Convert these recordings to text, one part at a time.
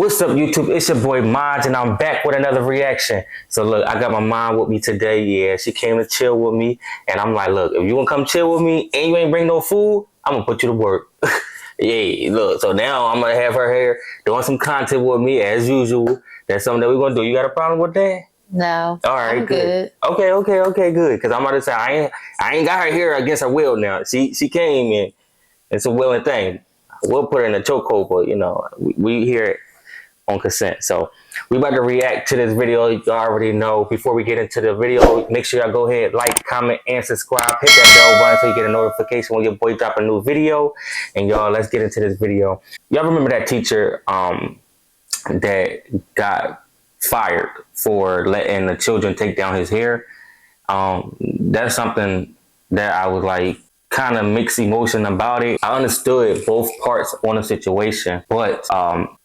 What's up, YouTube? It's your boy Maj, and I'm back with another reaction. So look, I got my mom with me today. Yeah, she came to chill with me, and I'm like, look, if you wanna come chill with me and you ain't bring no food, I'm gonna put you to work. Yeah, look. So now I'm gonna have her here doing some content with me as usual. That's something that we're gonna do. You got a problem with that? No. All right, I'm good. Okay, good. Cause I'm about to say I ain't got her here against her will now. She came in. It's a willing thing. We'll put her in a chokehold, but you know, we here on consent. So we about to react to this video. You already know. Before we get into the video, make sure y'all go ahead, like, comment, and subscribe. Hit that bell button so you get a notification when your boy drop a new video. And y'all, let's get into this video. Y'all remember that teacher that got fired for letting the children take down his hair? That's something that I was like kind of mixed emotion about it. I understood both parts on the situation, but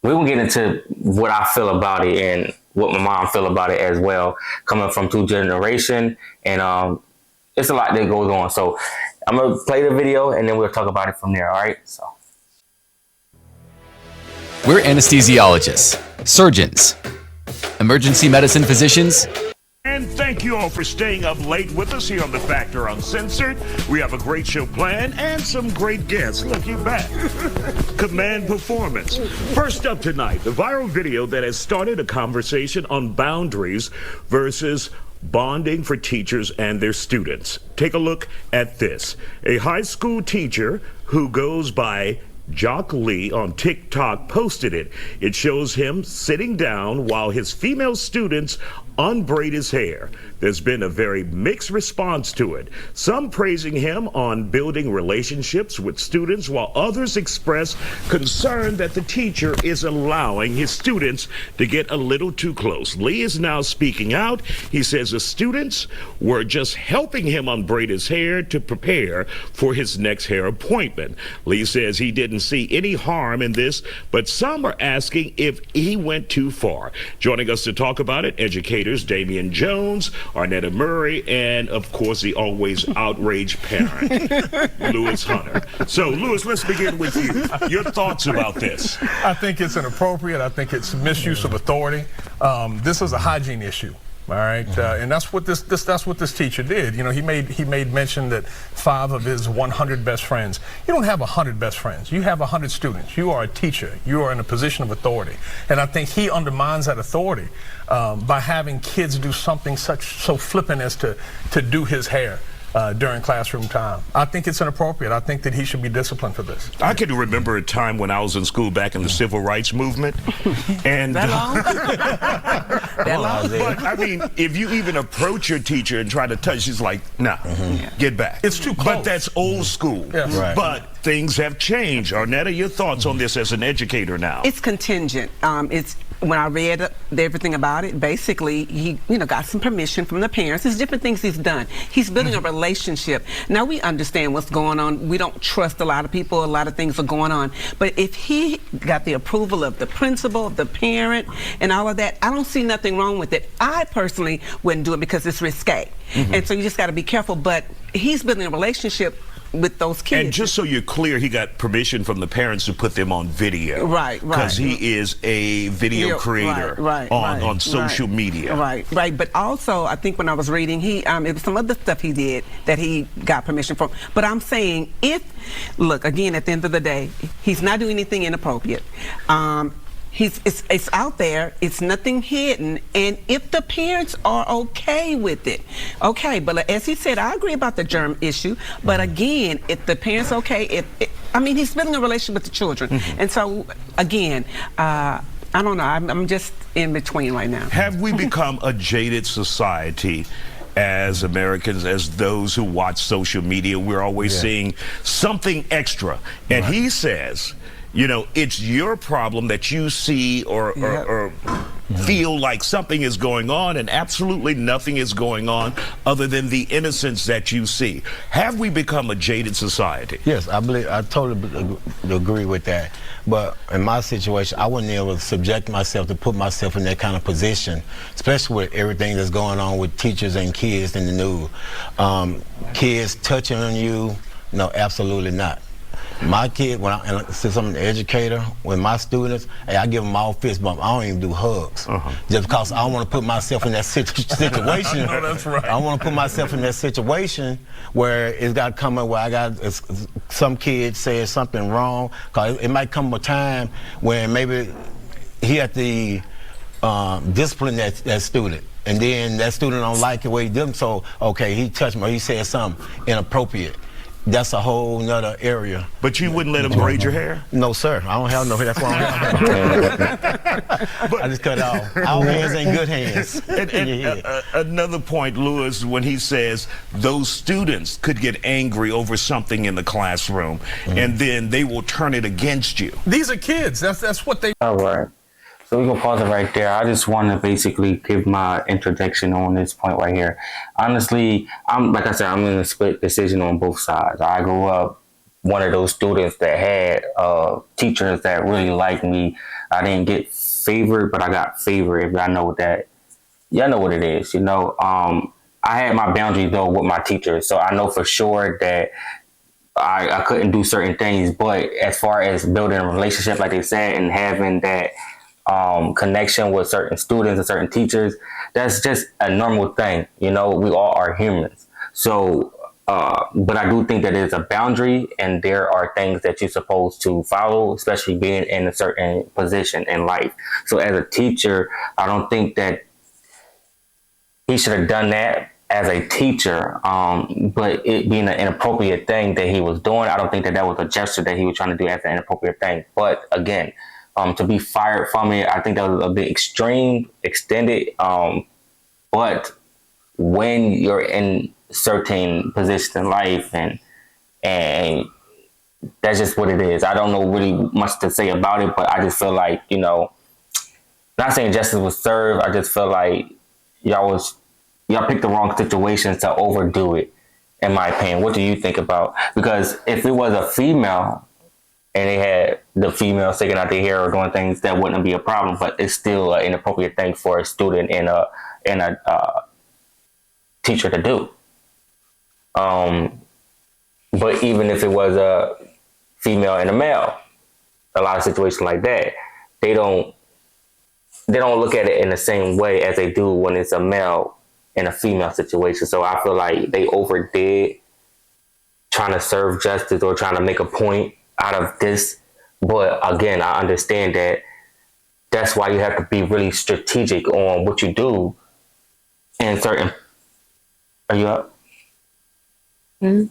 we will get into what I feel about it and what my mom feel about it as well, coming from two generations, and it's a lot that goes on. So I'm gonna play the video and then we'll talk about it from there. All right. So we're anesthesiologists, surgeons, emergency medicine physicians. And thank you all for staying up late with us here on The Factor Uncensored. We have a great show planned and some great guests. Look, you're back. Command Performance. First up tonight, the viral video that has started a conversation on boundaries versus bonding for teachers and their students. Take a look at this. A high school teacher who goes by Jock Lee on TikTok posted it. It shows him sitting down while his female students unbraid his hair. There's been a very mixed response to it. Some praising him on building relationships with students, while others express concern that the teacher is allowing his students to get a little too close. Lee is now speaking out. He says the students were just helping him unbraid his hair to prepare for his next hair appointment. Lee says he didn't see any harm in this, but some are asking if he went too far. Joining us to talk about it, educators Damian Jones, Arnetta Murray, and of course the always outraged parent, Lewis Hunter. So Lewis, let's begin with you. Your thoughts about this? I think it's inappropriate. I think it's misuse of authority. This is a hygiene issue. All right, and that's what this teacher did. You know, he made mention that 5 of his 100 best friends. You don't have 100 best friends. You have 100 students. You are a teacher. You are in a position of authority, and I think he undermines that authority by having kids do something so flippant as to do his hair during classroom time. I think it's inappropriate. I think that he should be disciplined for this. I can remember a time when I was in school back in the civil rights movement, and That long? That long? but I mean, if you even approach your teacher and try to touch, she's like, "Nah, get back." It's too close. But that's old school. Yes. Right. But things have changed. Arnetta, your thoughts on this as an educator now? It's contingent. It's when I read everything about it, basically he got some permission from the parents. There's different things he's done. He's building a relationship. Now we understand what's going on. We don't trust a lot of people. A lot of things are going on. But if he got the approval of the principal, the parent, and all of that, I don't see nothing wrong with it. I personally wouldn't do it because it's risque. And so you just got to be careful. But he's building a relationship with those kids. And just so you're clear, he got permission from the parents to put them on video. Right. Because he is a video creator on social media. Right. But also, I think when I was reading, it was some other stuff he did that he got permission from. But I'm saying, look, again, at the end of the day, he's not doing anything inappropriate. It's out there. It's nothing hidden. And if the parents are okay with it, okay. But as he said, I agree about the germ issue. But again, if the parents okay, he's building a relationship with the children. And so, again, I don't know. I'm just in between right now. Have we become a jaded society as Americans, as those who watch social media? We're always seeing something extra. And he says, you know, it's your problem that you see or feel like something is going on, and absolutely nothing is going on other than the innocence that you see. Have we become a jaded society? Yes, I totally agree with that. But in my situation, I wouldn't be able to subject myself to put myself in that kind of position, especially with everything that's going on with teachers and kids in the news. Kids touching on you, no, absolutely not. My kid, since I'm an educator, with my students, hey, I give them all fist bump. I don't even do hugs, just because I don't want to put myself in that situation. No, that's right. I want to put myself in that situation where it's got to come up where some kid says something wrong, because it might come a time when maybe he had to discipline that student. And then that student don't like the way he did him, so okay, he touched me or he said something inappropriate. That's a whole nother area. But you wouldn't let him braid your hair? No, sir. I don't have no hair. That's why I just cut it off. Our hands ain't good hands. Another point, Lewis, when he says those students could get angry over something in the classroom, and then they will turn it against you. These are kids. That's what they. All right. So we're going to pause it right there. I just want to basically give my interjection on this point right here. Honestly, I'm in a split decision on both sides. I grew up one of those students that had teachers that really liked me. I didn't get favored, but I got favored, if y'all know what that, y'all know what it is. You know, I had my boundaries though with my teachers. So I know for sure that I couldn't do certain things, but as far as building a relationship, like they said, and having that connection with certain students and certain teachers, that's just a normal thing. You know, we all are humans. So, but I do think that there's a boundary and there are things that you're supposed to follow, especially being in a certain position in life. So as a teacher, I don't think that he should have done that as a teacher, but it being an inappropriate thing that he was doing, I don't think that was a gesture that he was trying to do as an inappropriate thing. But again, to be fired from it, I think that was a bit extended. But when you're in certain positions in life, and that's just what it is. I don't know really much to say about it, but I just feel like, you know, not saying justice was served. I just feel like y'all picked the wrong situations to overdo it, in my opinion. What do you think about? Because if it was a female, and they had the female sticking out their hair or doing things, that wouldn't be a problem. But it's still an inappropriate thing for a student and a teacher to do. But even if it was a female and a male, a lot of situations like that, they don't look at it in the same way as they do when it's a male and a female situation. So I feel like they overdid trying to serve justice or trying to make a point out of this. But again, I understand that that's why you have to be really strategic on what you do in certain. Are you up? Have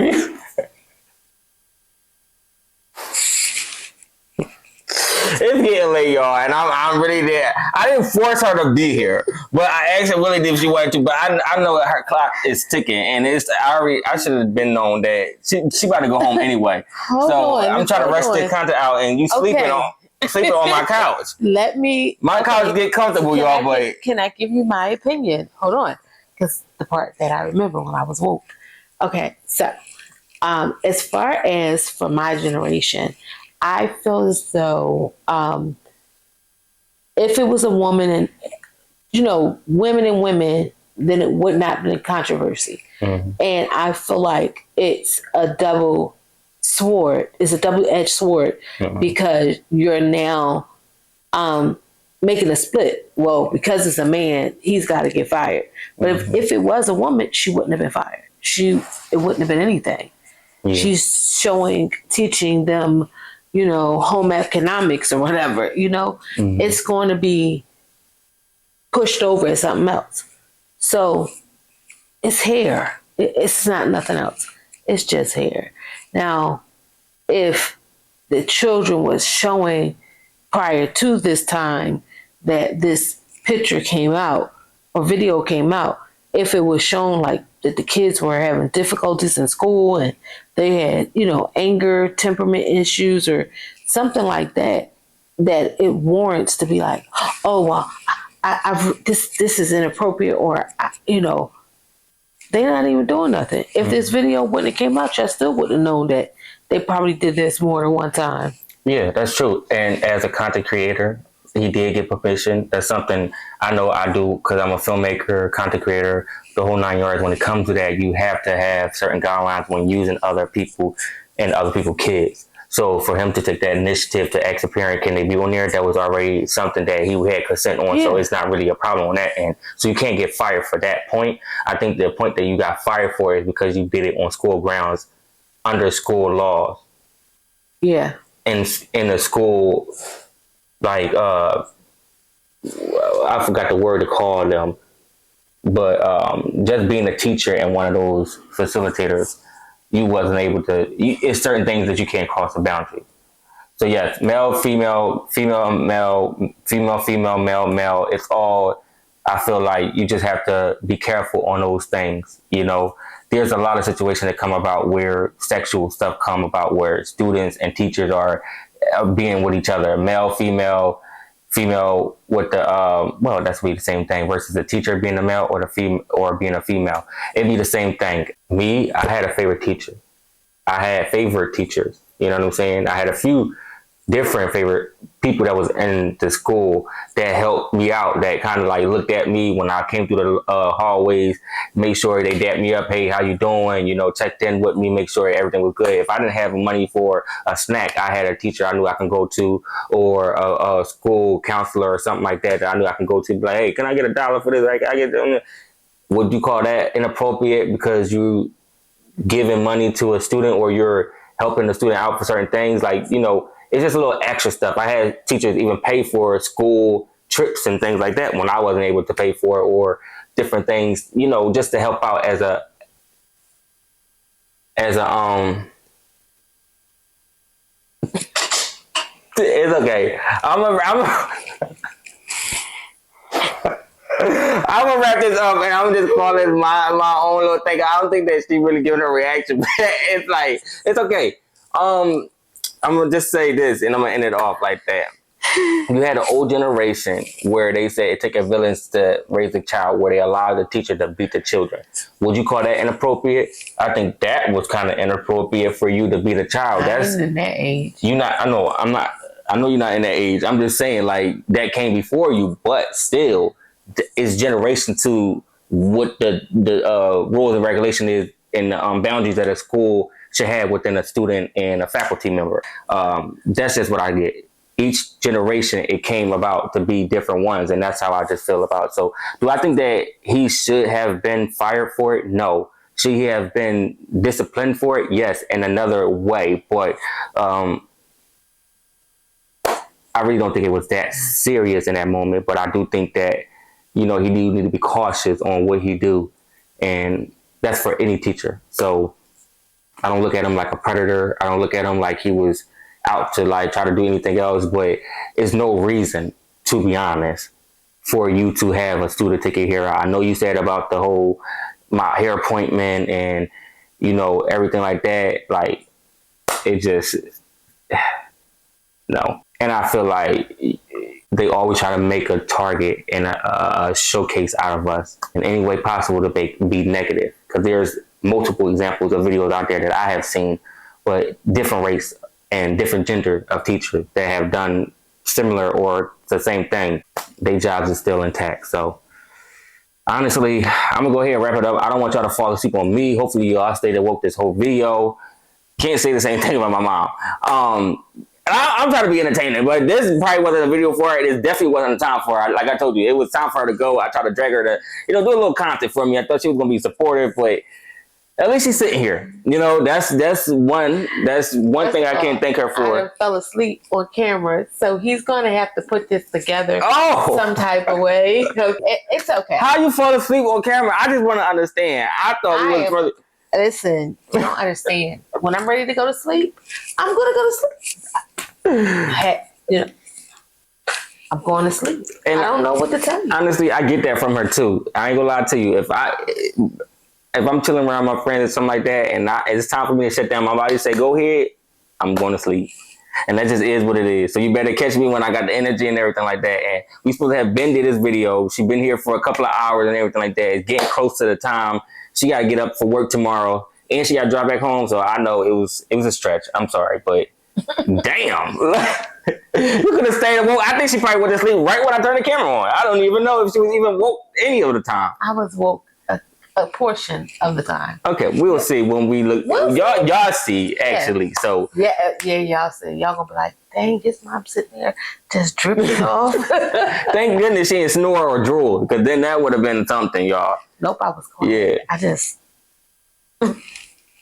you? It's getting late, y'all, and I'm really there. I didn't force her to be here, but I actually really did if she wanted to. But I know that her clock is ticking, and I should have been known that she about to go home anyway. I'm trying to rush this content out, and you sleeping on my couch. My couch get comfortable, y'all, but can I give you my opinion? Hold on, because the part that I remember when I was woke. Okay, so as far as for my generation, I feel as though if it was a woman and, you know, women and women, then it would not be a controversy. Mm-hmm. And I feel like it's a double-edged sword, mm-hmm. because you're now making a split. Well, because it's a man, he's got to get fired. But mm-hmm. if it was a woman, she wouldn't have been fired. It wouldn't have been anything. Yeah. She's teaching them, you know, home economics or whatever, you know, mm-hmm. it's going to be pushed over as something else. So it's hair. It's not nothing else. It's just hair. Now, if the children was showing prior to this time that this picture came out or video came out, if it was shown like that the kids were having difficulties in school and they had, you know, anger, temperament issues or something like that, that it warrants to be like, oh, well, this is inappropriate, or, you know, they're not even doing nothing. If mm-hmm. this video wouldn't have came out, y'all still would have known that they probably did this more than one time. Yeah, that's true. And as a content creator, he did get permission. That's something I know I do because I'm a filmmaker, content creator, the whole 9 yards. When it comes to that, you have to have certain guidelines when using other people and other people's kids. So for him to take that initiative to ask a parent, can they be on there? That was already something that he had consent on. So it's not really a problem on that end. So you can't get fired for that point. I think the point that you got fired for is because you did it on school grounds under school laws. Yeah. In the school, like, I forgot the word to call them, but just being a teacher and one of those facilitators, you wasn't able to, it's certain things that you can't cross the boundary. So yes, male, female, female, male, female, female, male, male, it's all, I feel like you just have to be careful on those things. You know, there's a lot of situations that come about where sexual stuff come about where students and teachers are being with each other, male, female, female with the well, that's be the same thing versus the teacher being a male or or being a female. It'd be the same thing. Me, I had a favorite teacher. I had favorite teachers. You know what I'm saying? I had a few different favorite people that was in the school that helped me out, that kind of like looked at me when I came through the hallways, made sure they dapped me up. Hey, how you doing? You know, checked in with me, make sure everything was good. If I didn't have money for a snack, I had a teacher I knew I can go to, or a school counselor or something like that I knew I can go to. Be like, hey, can I get $1 for this? Like, I get them. Would you call that inappropriate because you giving money to a student or you're helping the student out for certain things? Like, you know, it's just a little extra stuff. I had teachers even pay for school trips and things like that when I wasn't able to pay for it, or different things, you know, just to help out as a it's okay. I'm gonna wrap this up and I'm just calling it my own little thing. I don't think that she really giving her reaction, but it's like, it's okay. I'm gonna just say this and I'm gonna end it off like that. You had an old generation where they say it takes a village to raise a child, where they allow the teacher to beat the children. Would you call that inappropriate? I think that was kind of inappropriate for you to beat a child. That's in that age. You not. I know. I'm not. I know you're not in that age. I'm just saying, like, that came before you, but still, it's generation to what the rules and regulation is and the boundaries that a school should have within a student and a faculty member. That's just what I get. Each generation, it came about to be different ones, and that's how I just feel about it. So do I think that he should have been fired for it? No. Should he have been disciplined for it? Yes, in another way. But I really don't think it was that serious in that moment. But I do think that, you know, he need to be cautious on what he do. And that's for any teacher. So I don't look at him like a predator. I don't look at him like he was out to like try to do anything else, but it's no reason, to be honest, for you to have a student take your hair out. I know you said about the whole my hair appointment and, you know, everything like that. Like, it just, no. And I feel like they always try to make a target and a showcase out of us in any way possible to be negative. Because there's multiple examples of videos out there that I have seen, but different race and different gender of teachers that have done similar or the same thing. Their jobs are still intact. So honestly, I'm gonna go ahead and wrap it up. I don't want y'all to fall asleep on me. Hopefully y'all stayed and woke this whole video. Can't say the same thing about my mom. I'm trying to be entertaining, but this probably wasn't a video for her. It definitely wasn't a time for her. Like I told you, it was time for her to go. I tried to drag her to, you know, do a little content for me. I thought she was gonna be supportive, but at least she's sitting here. You know, that's one thing I can't thank her for. I fell asleep on camera, so he's gonna have to put this together some type of way. It's okay. How you fall asleep on camera? I just want to understand. I thought we was really. Listen, you don't understand. When I'm ready to go to sleep, I'm gonna go to sleep. You know, I'm going to sleep. And I don't know what to tell you. Honestly, I get that from her too. I ain't gonna lie to you. If I'm chilling around my friends or something like that, and it's time for me to shut down my body, say go ahead, I'm going to sleep. And that just is what it is. So you better catch me when I got the energy and everything like that. And we supposed to have been did this video. She been here for a couple of hours and everything like that. It's getting close to the time. She got to get up for work tomorrow, and she got to drive back home. So I know it was a stretch. I'm sorry, but Damn. You could have stayed woke. I think she probably went to sleep right when I turned the camera on. I don't even know if she was even woke any of the time. I was woke a portion of the time. Okay, we'll see when we look. We'll y'all see actually. So Yeah, y'all see. Y'all gonna be like, dang, this mom sitting there just dripping off. thank goodness she didn't snore or drool, because then that would have been something, y'all. Nope, I was quiet. Yeah.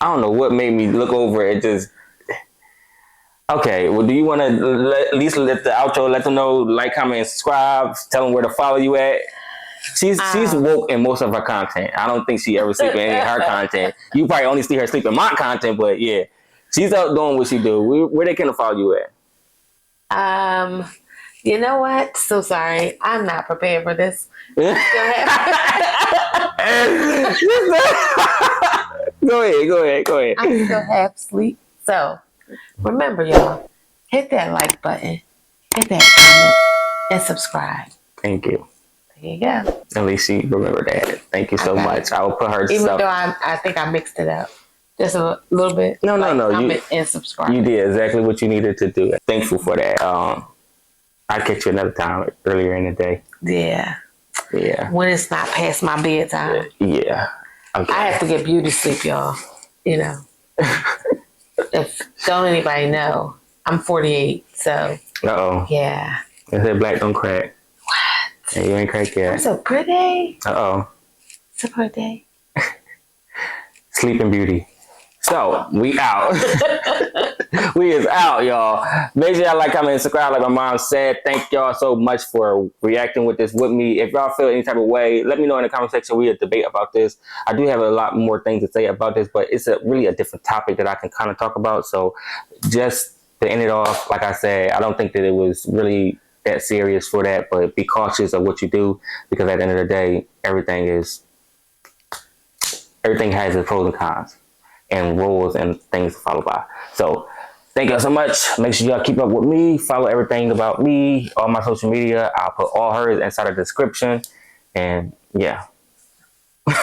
I don't know what made me look over it. Just okay. Well, do you want to at least let the outro let them know, like, comment, and subscribe, tell them where to follow you at? She's woke in most of her content. I don't think she ever sleep in any of her content. You probably only see her sleep in my content, but yeah, she's out doing what she do. Where they can follow you at? You know what? So sorry, I'm not prepared for this. Go ahead. I still have sleep. So remember, y'all, hit that like button, hit that comment, and subscribe. Thank you. There you go. At least she remember that. Thank you so much. I will put her Even stuff. though I think I mixed it up just a little bit. No. Comment and subscribe. You did exactly what you needed to do. Thankful for that. I'll catch you another time earlier in the day. Yeah. Yeah. When it's not past my bedtime. Yeah. Okay. I have to get beauty sleep, y'all. You know. If don't anybody know, I'm 48, so Uh-oh. yeah. They said black don't crack. What? Yeah, you ain't crack I'm yet. so pretty. Uh-oh. It's a pretty. Sleeping Beauty. So, we out. We is out, y'all. Make sure y'all like, comment, and subscribe like my mom said. Thank y'all so much for reacting with this with me. If y'all feel any type of way, let me know in the comment section. We debate about this. I do have a lot more things to say about this, but it's really a different topic that I can kind of talk about. So, just to end it off, like I said, I don't think that it was really that serious for that, but be cautious of what you do, because at the end of the day, everything has its pros and cons and rules and things to follow by. So thank y'all so much. Make sure y'all keep up with me. Follow everything about me, all my social media. I'll put all hers inside the description. And yeah,